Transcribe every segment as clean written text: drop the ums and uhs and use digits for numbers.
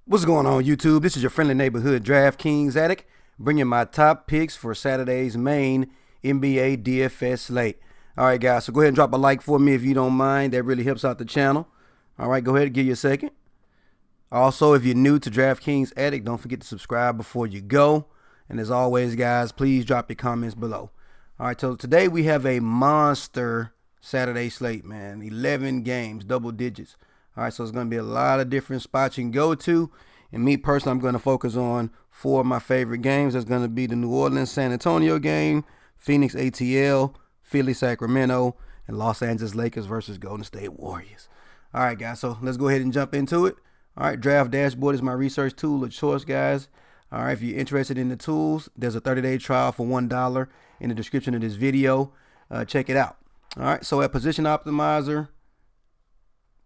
What's going on, YouTube? This is your friendly neighborhood DraftKings addict, bringing my top picks for Saturday's main NBA DFS slate. All right, guys, so go ahead and drop a like for me if you don't mind. That really helps out the channel. All right, go ahead and give you a second. Also, if you're new to DraftKings addict, don't forget to subscribe before you go. And as always, guys, please drop your comments below. All right, so today we have a monster Saturday slate, man. 11 games, double digits. All right, so it's going to be a lot of different spots you can go to. And me personally, I'm going to focus on four of my favorite games. That's going to be the New Orleans San Antonio game, Phoenix ATL, Philly Sacramento, and Los Angeles Lakers versus Golden State Warriors. All right, guys, so let's go ahead and jump into it. All right, Draft Dashboard is my research tool of choice, guys. All right, if you're interested in the tools, there's a 30-day trial for $1 in the description of this video. Check it out. All right, so at Position Optimizer,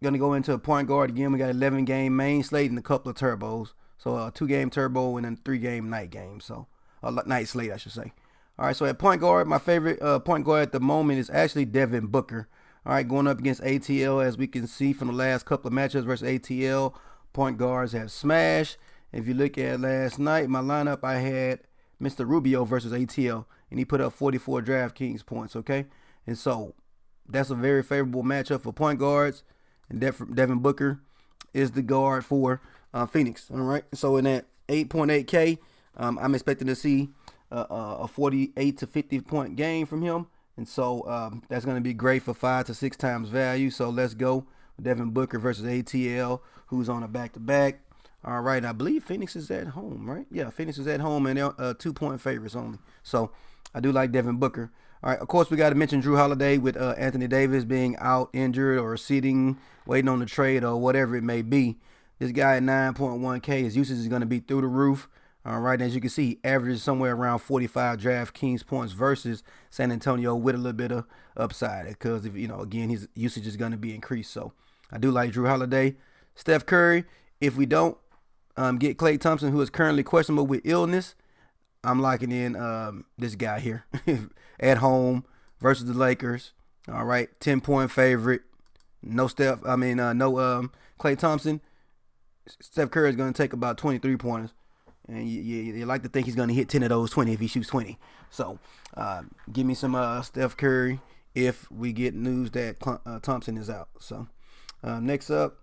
going to go into a point guard again. We got 11 game main slate and a couple of turbos. So a 2-game turbo and then 3-game night game. So a night slate, I should say. All right, so at point guard, my favorite point guard at the moment is actually Devin Booker. All right, going up against ATL, as we can see from the last couple of matchups versus ATL, point guards have smashed. If you look at last night, my lineup, I had Mr. Rubio versus ATL, and he put up 44 DraftKings points, okay? And so that's a very favorable matchup for point guards. And Devin Booker is the guard for Phoenix. All right. So in that 8.8K, I'm expecting to see a 48 to 50 point game from him. And so that's going to be great for 5 to 6 times value. So let's go. Devin Booker versus ATL, who's on a back-to-back. All right. I believe Phoenix is at home, right? Yeah, Phoenix is at home, and they're 2-point favorites only. So I do like Devin Booker. All right, of course, we got to mention Jrue Holiday with Anthony Davis being out, injured, or sitting, waiting on the trade, or whatever it may be. This guy at 9.1K, his usage is going to be through the roof. All right, as you can see, he averages somewhere around 45 DraftKings points versus San Antonio with a little bit of upside because, again, his usage is going to be increased. So I do like Jrue Holiday. Steph Curry, if we don't get Klay Thompson, who is currently questionable with illness, I'm locking in this guy here at home versus the Lakers. All right, 10-point favorite. No Klay Thompson. Steph Curry is going to take about 23 pointers, and you like to think he's going to hit 10 of those 20 if he shoots 20. So give me some Steph Curry if we get news that Thompson is out. So next up,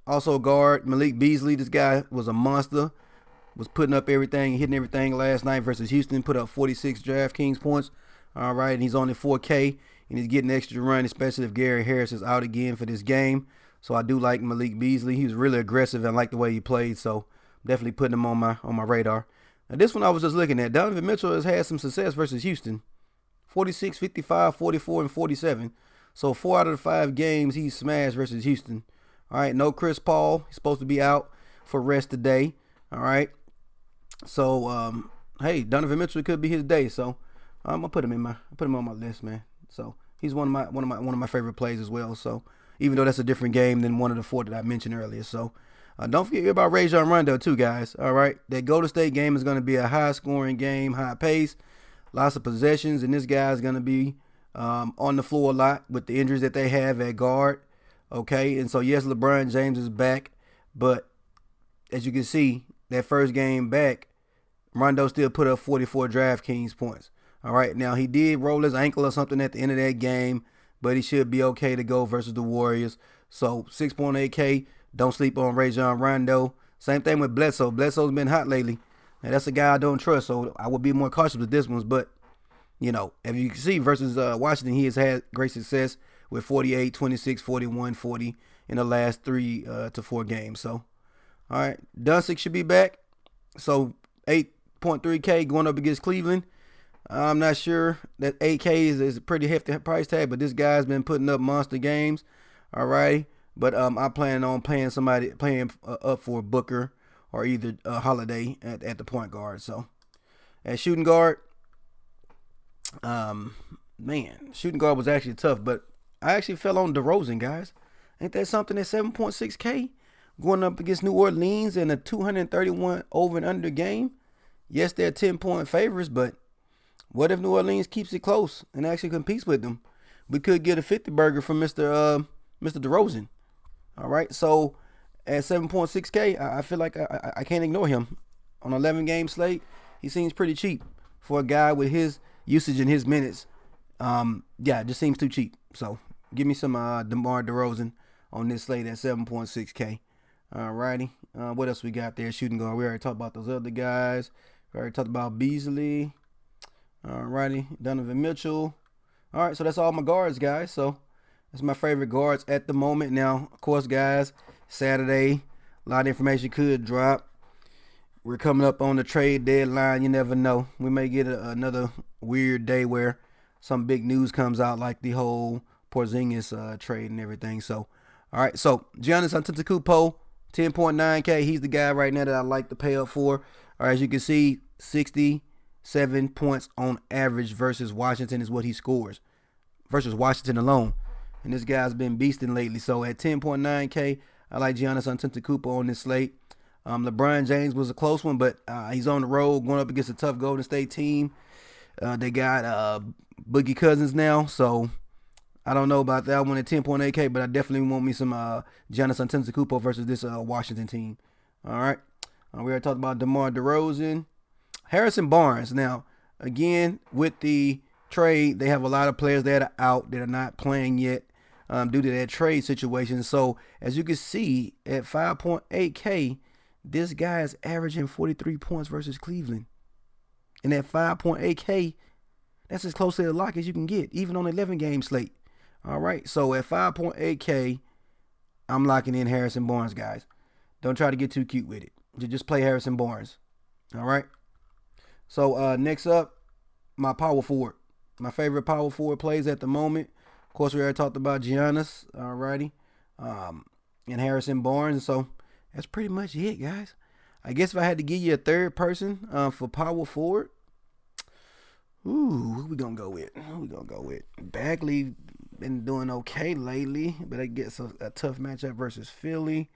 also guard Malik Beasley. This guy was a monster. Was putting up everything, hitting everything last night versus Houston. Put up 46 DraftKings points. All right, and he's only 4K, and he's getting extra run, especially if Gary Harris is out again for this game. So I do like Malik Beasley. He was really aggressive and I like the way he played. So definitely putting him on my radar. Now this one I was just looking at. Donovan Mitchell has had some success versus Houston. 46, 55, 44, and 47. So 4 out of the 5 games he's smashed versus Houston. All right, no Chris Paul. He's supposed to be out for rest today. All right. So hey, Donovan Mitchell could be his day. So I'm gonna put him on my list, man. So he's one of my favorite plays as well. So even though that's a different game than one of the 4 that I mentioned earlier. So don't forget about Rajon Rondo too, guys. All right, that Golden State game is going to be a high-scoring game, high pace, lots of possessions, and this guy is going to be on the floor a lot with the injuries that they have at guard. Okay, and so yes, LeBron James is back, but as you can see, that first game back, Rondo still put up 44 DraftKings points. All right, now he did roll his ankle or something at the end of that game, but he should be okay to go versus the Warriors. So 6.8K, don't sleep on Rajon Rondo. Same thing with Bledsoe. Bledsoe's been hot lately, and that's a guy I don't trust, so I would be more cautious with this one. But, as you can see, versus Washington, he has had great success with 48, 26, 41, 40 in the last 3 to 4 games. So, all right, Duncic should be back. So 8.3K going up against Cleveland. I'm not sure that 8K is a pretty hefty price tag, but this guy's been putting up monster games. All right, but I'm planning on playing up for Booker or either Holiday at the point guard. So at shooting guard, shooting guard was actually tough, but I actually fell on DeRozan, guys. Ain't that something at 7.6K? Going up against New Orleans in a 231 over and under game. Yes, they're 10-point favorites, but what if New Orleans keeps it close and actually competes with them? We could get a 50 burger from Mr. DeRozan. All right, so at 7.6K, I feel like I can't ignore him. On 11 game slate, he seems pretty cheap for a guy with his usage and his minutes. Yeah, it just seems too cheap. So give me some DeMar DeRozan on this slate at 7.6K. Alrighty. What else we got there? Shooting guard. We already talked about those other guys. We already talked about Beasley. Alrighty. Donovan Mitchell. Alright, so that's all my guards, guys. So that's my favorite guards at the moment. Now, of course, guys, Saturday, a lot of information could drop. We're coming up on the trade deadline. You never know. We may get another weird day where some big news comes out, like the whole Porzingis trade and everything. So, all right. So, Giannis Antetokounmpo, 10.9K. He's the guy right now that I like to pay up for. All right, as you can see, 67 points on average versus Washington is what he scores. Versus Washington alone. And this guy's been beasting lately. So, at 10.9K, I like Giannis Antetokounmpo on this slate. LeBron James was a close one, but he's on the road going up against a tough Golden State team. They got Boogie Cousins now, so I don't know about that one at 10.8K, but I definitely want me some Giannis Antetokounmpo versus this Washington team. All right. We already talked about DeMar DeRozan. Harrison Barnes. Now, again, with the trade, they have a lot of players that are out that are not playing yet due to that trade situation. So, as you can see, at 5.8K, this guy is averaging 43 points versus Cleveland. And at 5.8K, that's as close to the lock as you can get, even on an 11-game slate. All right, so at 5.8K, I'm locking in Harrison Barnes, guys. Don't try to get too cute with it. Just play Harrison Barnes. All right. So next up, my power forward. My favorite power forward plays at the moment. Of course, we already talked about Giannis. All righty. And Harrison Barnes. So that's pretty much it, guys. I guess if I had to give you a third person for power forward, who we gonna go with? Bagley been doing okay lately, but it gets a tough matchup versus Philly.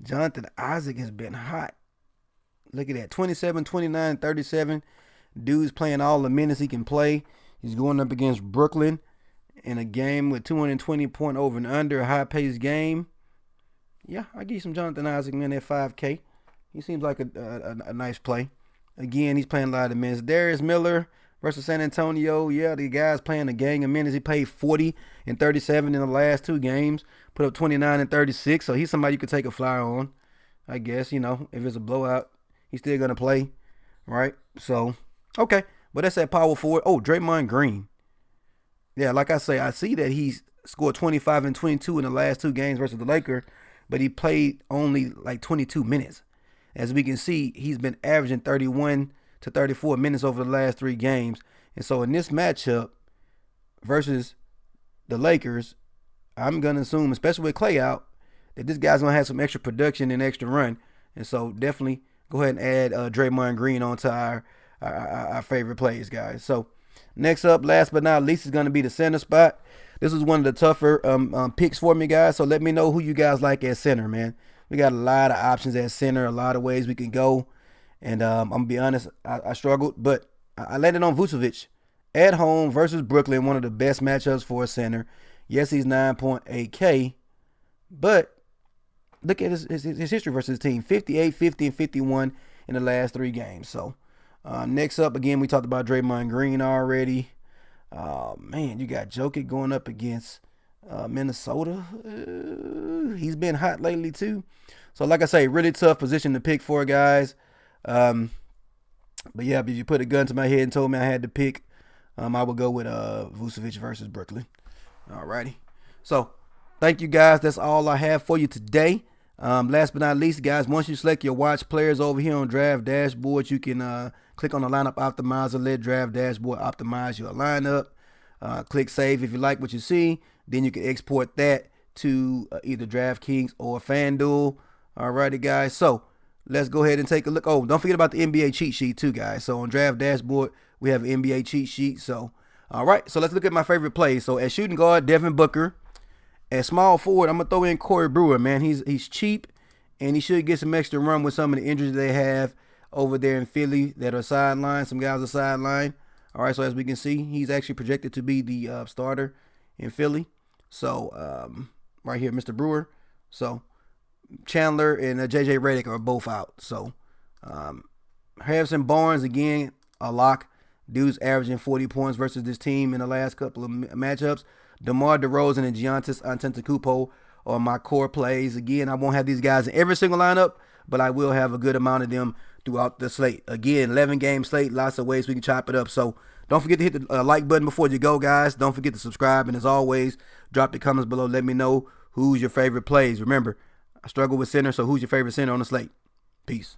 Jonathan Isaac has been hot. Look at that, 27, 29, 37. Dude's playing all the minutes he can play. He's going up against Brooklyn in a game with 220 point over and under, a high-paced game. Yeah, I give you some Jonathan Isaac, man, at 5K. He seems like a nice play. Again, he's playing a lot of minutes. Darius Miller versus San Antonio. Yeah, the guy's playing a gang of minutes. He played 40 and 37 in the last two games. Put up 29 and 36. So he's somebody you could take a flyer on, I guess. You know, if it's a blowout, he's still going to play, right? So, okay. But that's at power forward. Oh, Draymond Green. Yeah, like I say, I see that he's scored 25 and 22 in the last two games versus the Lakers, but he played only like 22 minutes. As we can see, he's been averaging 31 to 34 minutes over the last three games. And so in this matchup versus the Lakers, I'm going to assume, especially with Klay out, that this guy's going to have some extra production and extra run. And so definitely go ahead and add Draymond Green onto our favorite plays, guys. So next up, last but not least, is going to be the center spot. This is one of the tougher picks for me, guys. So let me know who you guys like at center, man. We got a lot of options at center, a lot of ways we can go. And I'm going to be honest, I struggled, but I landed on Vucevic at home versus Brooklyn, one of the best matchups for a center. Yes, he's 9.8K, but look at his history versus his team. 58, 50, and 51 in the last three games. So next up, again, we talked about Draymond Green already. Man, you got Jokic going up against Minnesota. He's been hot lately too. So like I say, really tough position to pick for, guys. But yeah, if you put a gun to my head and told me I had to pick, I would go with Vucevic versus Brooklyn. Alrighty. So thank you, guys. That's all I have for you today. Last but not least, guys, once you select your watch players over here on Draft Dashboard, you can click on the lineup optimizer, let Draft Dashboard optimize your lineup. Click save if you like what you see. Then you can export that to either DraftKings or FanDuel. Alrighty, guys. So let's go ahead and take a look. Oh, don't forget about the NBA cheat sheet too, guys. So on Draft Dashboard, we have an NBA cheat sheet. So, all right. So let's look at my favorite plays. So at shooting guard, Devin Booker. At small forward, I'm going to throw in Corey Brewer, man. He's cheap, and he should get some extra run with some of the injuries they have over there in Philly that are sidelined. Some guys are sidelined. All right, so as we can see, he's actually projected to be the starter in Philly. So right here, Mr. Brewer. So Chandler and J.J. Redick are both out. So Harrison Barnes, again, a lock. Dude's averaging 40 points versus this team in the last couple of matchups. DeMar DeRozan and Giannis Antetokounmpo are my core plays. Again, I won't have these guys in every single lineup, but I will have a good amount of them throughout the slate. Again, 11-game slate, lots of ways we can chop it up. So don't forget to hit the like button before you go, guys. Don't forget to subscribe. And as always, drop the comments below. Let me know who's your favorite plays. Remember, I struggle with center, so who's your favorite center on the slate? Peace.